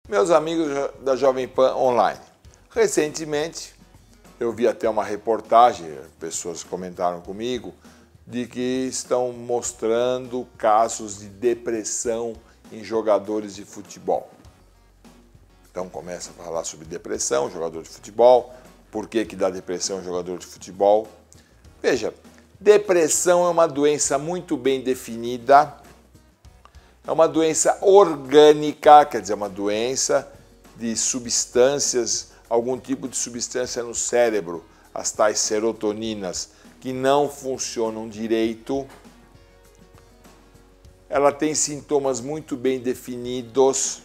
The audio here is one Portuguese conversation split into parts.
Meus amigos da Jovem Pan Online, recentemente eu vi até uma reportagem, pessoas comentaram comigo, de que estão mostrando casos de depressão em jogadores de futebol. Então começa a falar sobre depressão, jogador de futebol, por que dá depressão em jogador de futebol. Veja, depressão é uma doença muito bem definida, é uma doença orgânica, quer dizer, uma doença de substâncias, algum tipo de substância no cérebro, as tais serotoninas, que não funcionam direito. Ela tem sintomas muito bem definidos,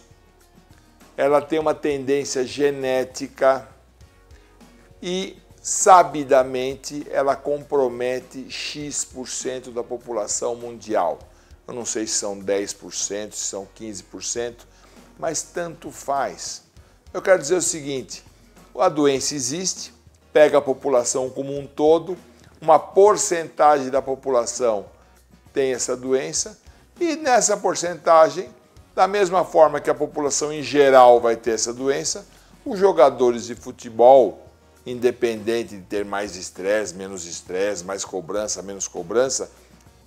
ela tem uma tendência genética e, sabidamente, ela compromete X% da população mundial. Eu não sei se são 10%, se são 15%, mas tanto faz. Eu quero dizer o seguinte, a doença existe, pega a população como um todo, uma porcentagem da população tem essa doença e nessa porcentagem, da mesma forma que a população em geral vai ter essa doença, os jogadores de futebol, independente de ter mais estresse, mais cobrança, menos cobrança,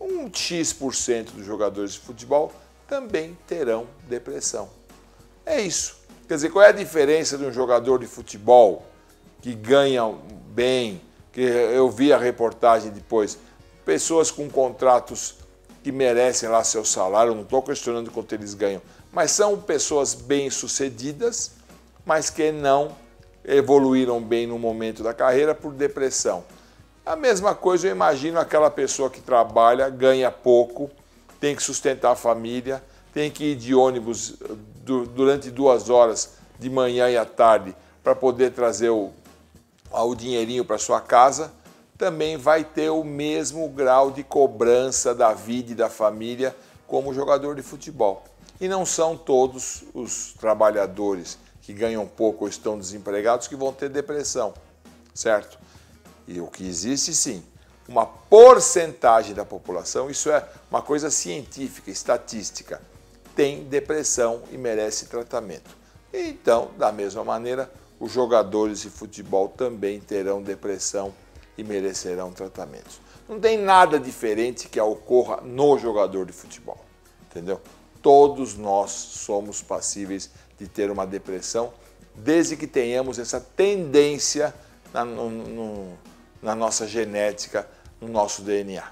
um X% dos jogadores de futebol também terão depressão. É isso. Quer dizer, qual é a diferença de um jogador de futebol que ganha bem, que eu vi a reportagem depois, pessoas com contratos que merecem lá seu salário, eu não estou questionando quanto eles ganham, mas são pessoas bem-sucedidas, mas que não evoluíram bem no momento da carreira por depressão. A mesma coisa eu imagino aquela pessoa que trabalha, ganha pouco, tem que sustentar a família, tem que ir de ônibus durante 2 horas de manhã e à tarde para poder trazer o dinheirinho para sua casa, também vai ter o mesmo grau de cobrança da vida e da família como jogador de futebol. E não são todos os trabalhadores que ganham pouco ou estão desempregados que vão ter depressão, certo? E o que existe, sim, uma porcentagem da população, isso é uma coisa científica, estatística, tem depressão e merece tratamento. Então, da mesma maneira, os jogadores de futebol também terão depressão e merecerão tratamentos. Não tem nada diferente que ocorra no jogador de futebol, entendeu? Todos nós somos passíveis de ter uma depressão, desde que tenhamos essa tendência na nossa genética, no nosso DNA.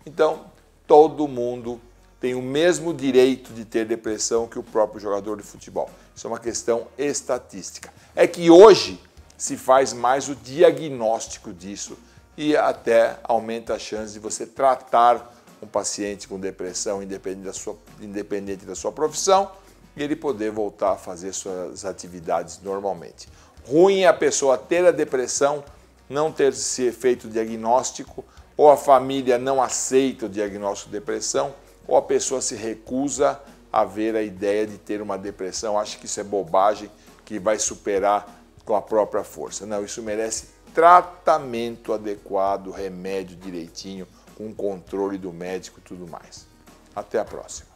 Então, todo mundo tem o mesmo direito de ter depressão que o próprio jogador de futebol. Isso é uma questão estatística. É que hoje se faz mais o diagnóstico disso e até aumenta a chance de você tratar um paciente com depressão independente da sua profissão e ele poder voltar a fazer suas atividades normalmente. Ruim é a pessoa ter a depressão, não ter se feito o diagnóstico, ou a família não aceita o diagnóstico de depressão, ou a pessoa se recusa a ver a ideia de ter uma depressão, acha que isso é bobagem, que vai superar com a própria força. Não, isso merece tratamento adequado, remédio direitinho, com controle do médico e tudo mais. Até a próxima.